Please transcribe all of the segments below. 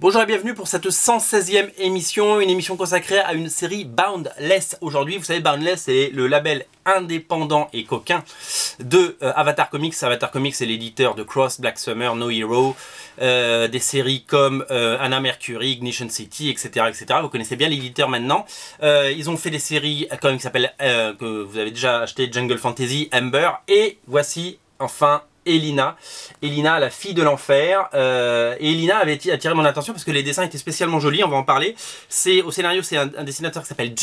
Bonjour et bienvenue pour cette 116e émission, une émission consacrée à une série Boundless. Aujourd'hui, vous savez, Boundless c'est le label indépendant et coquin de Avatar Comics. Avatar Comics est l'éditeur de Cross, Black Summer, No Hero, des séries comme Anna Mercury, Ignition City, etc., etc. Vous connaissez bien l'éditeur maintenant. Ils ont fait des séries comme qui s'appellent, que vous avez déjà acheté, Jungle Fantasy, Ember, et voici enfin Elina, la fille de l'enfer. Et Elina avait attiré mon attention parce que les dessins étaient spécialement jolis, on va en parler. Au scénario, c'est un dessinateur qui s'appelle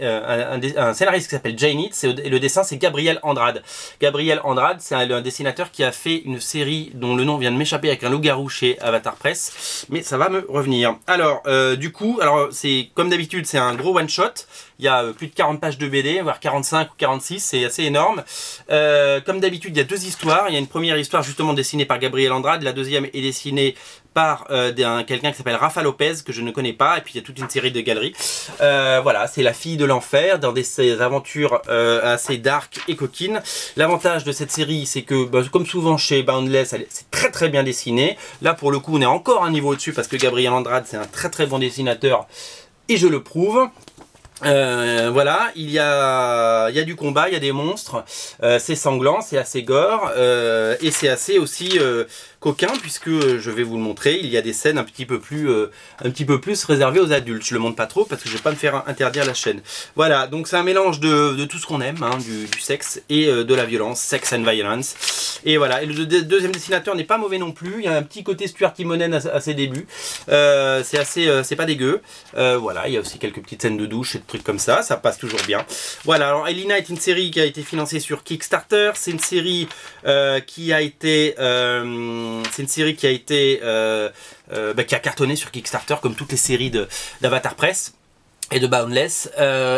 un scénariste qui s'appelle Jay Nitz, et le dessin c'est Gabriel Andrade. Gabriel Andrade, c'est un dessinateur qui a fait une série dont le nom vient de m'échapper avec un loup-garou chez Avatar Press, mais ça va me revenir. Alors, du coup, c'est comme d'habitude, c'est un gros one-shot. Il y a plus de 40 pages de BD, voire 45 ou 46, c'est assez énorme. Comme d'habitude, il y a deux histoires. Il y a une première histoire justement dessinée par Gabriel Andrade. La deuxième est dessinée par quelqu'un qui s'appelle Rafa Lopez, que je ne connais pas. Et puis il y a toute une série de galeries. Voilà, c'est la fille de l'enfer, dans des aventures assez dark et coquines. L'avantage de cette série, c'est que, comme souvent chez Boundless, c'est très très bien dessiné. Là, pour le coup, on est encore un niveau au-dessus parce que Gabriel Andrade, c'est un très très bon dessinateur. Et je le prouve. Voilà, il y a du combat, il y a des monstres, c'est sanglant, c'est assez gore, et c'est assez aussi coquin, puisque je vais vous le montrer, il y a des scènes un petit peu plus réservées aux adultes. Je le montre pas trop parce que je vais pas me faire interdire la chaîne. Voilà, donc c'est un mélange de tout ce qu'on aime, hein, du sexe et de la violence, sex and violence. Et voilà, et le deuxième dessinateur n'est pas mauvais non plus, il y a un petit côté Stuart Timonen à ses débuts, c'est pas dégueu. Voilà, il y a aussi quelques petites scènes de douche et de trucs comme ça passe toujours bien. Voilà, alors Elina est une série qui a été financée sur Kickstarter, c'est une série qui a cartonné sur Kickstarter comme toutes les séries d'Avatar Press et de Boundless,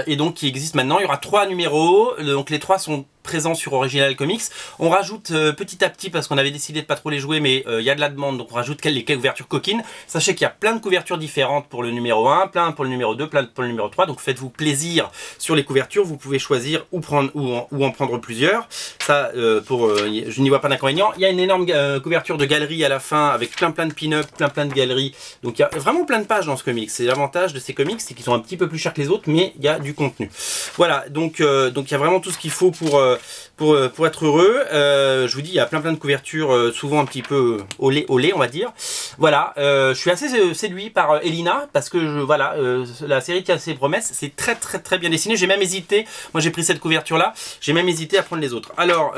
et donc qui existe maintenant. Il y aura 3 numéros, donc les 3 sont présents sur Original Comics. On rajoute petit à petit, parce qu'on avait décidé de pas trop les jouer, mais il y a de la demande, donc on rajoute les couvertures coquines. Sachez qu'il y a plein de couvertures différentes pour le numéro 1, plein pour le numéro 2, plein pour le numéro 3, donc faites-vous plaisir sur les couvertures. Vous pouvez choisir ou en prendre plusieurs. Ça, je n'y vois pas d'inconvénient. Il y a une énorme couverture de galerie à la fin, avec plein de pin-up, plein de galeries. Donc il y a vraiment plein de pages dans ce comics. C'est l'avantage de ces comics, c'est qu'ils sont un petit peu plus chers que les autres, mais il y a du contenu. Voilà, donc il y a vraiment tout ce qu'il faut pour être heureux. Je vous dis, il y a plein de couvertures, souvent un petit peu au lait, on va dire. Voilà, je suis assez séduit par Elina, parce que la série tient ses promesses. C'est très bien dessiné. J'ai même hésité, moi j'ai pris cette couverture là, j'ai même hésité à prendre les autres. Alors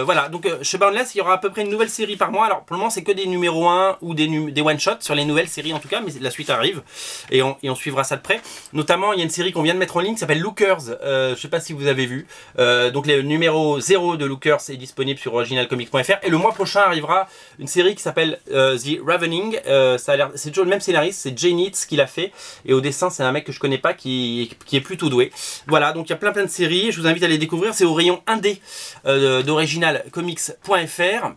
voilà, donc chez Boundless, il y aura à peu près une nouvelle série par mois. Alors pour le moment, c'est que des numéros 1 ou des one-shots sur les nouvelles séries en tout cas, mais la suite arrive et on suivra ça de près. Notamment, il y a une série qu'on vient de mettre en ligne qui s'appelle Lookers. Je sais pas si vous avez vu. Donc le numéro 0 de Lookers est disponible sur originalcomics.fr, et le mois prochain arrivera une série qui s'appelle The Ravening. C'est toujours le même scénariste, c'est Jay Nitz qui l'a fait, et au dessin c'est un mec que je connais pas qui est plutôt doué. Voilà, donc il y a plein de séries, je vous invite à les découvrir. C'est au rayon indé d'originalcomics.fr.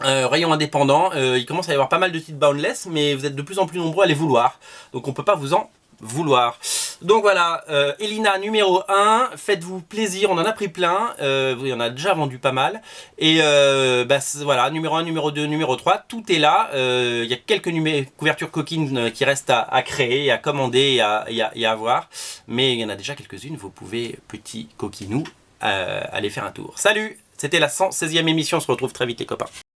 Rayon indépendant, il commence à y avoir pas mal de titres Boundless, mais vous êtes de plus en plus nombreux à les vouloir, donc on peut pas vous en vouloir. Donc voilà, Elina numéro 1, faites-vous plaisir, on en a pris plein, il y en a déjà vendu pas mal, et voilà, numéro 1, numéro 2, numéro 3, tout est là. Il y a quelques couvertures coquines qui restent à créer, à commander et à voir, mais il y en a déjà quelques-unes. Vous pouvez, petits coquinous, aller faire un tour. Salut, c'était la 116e émission, on se retrouve très vite les copains.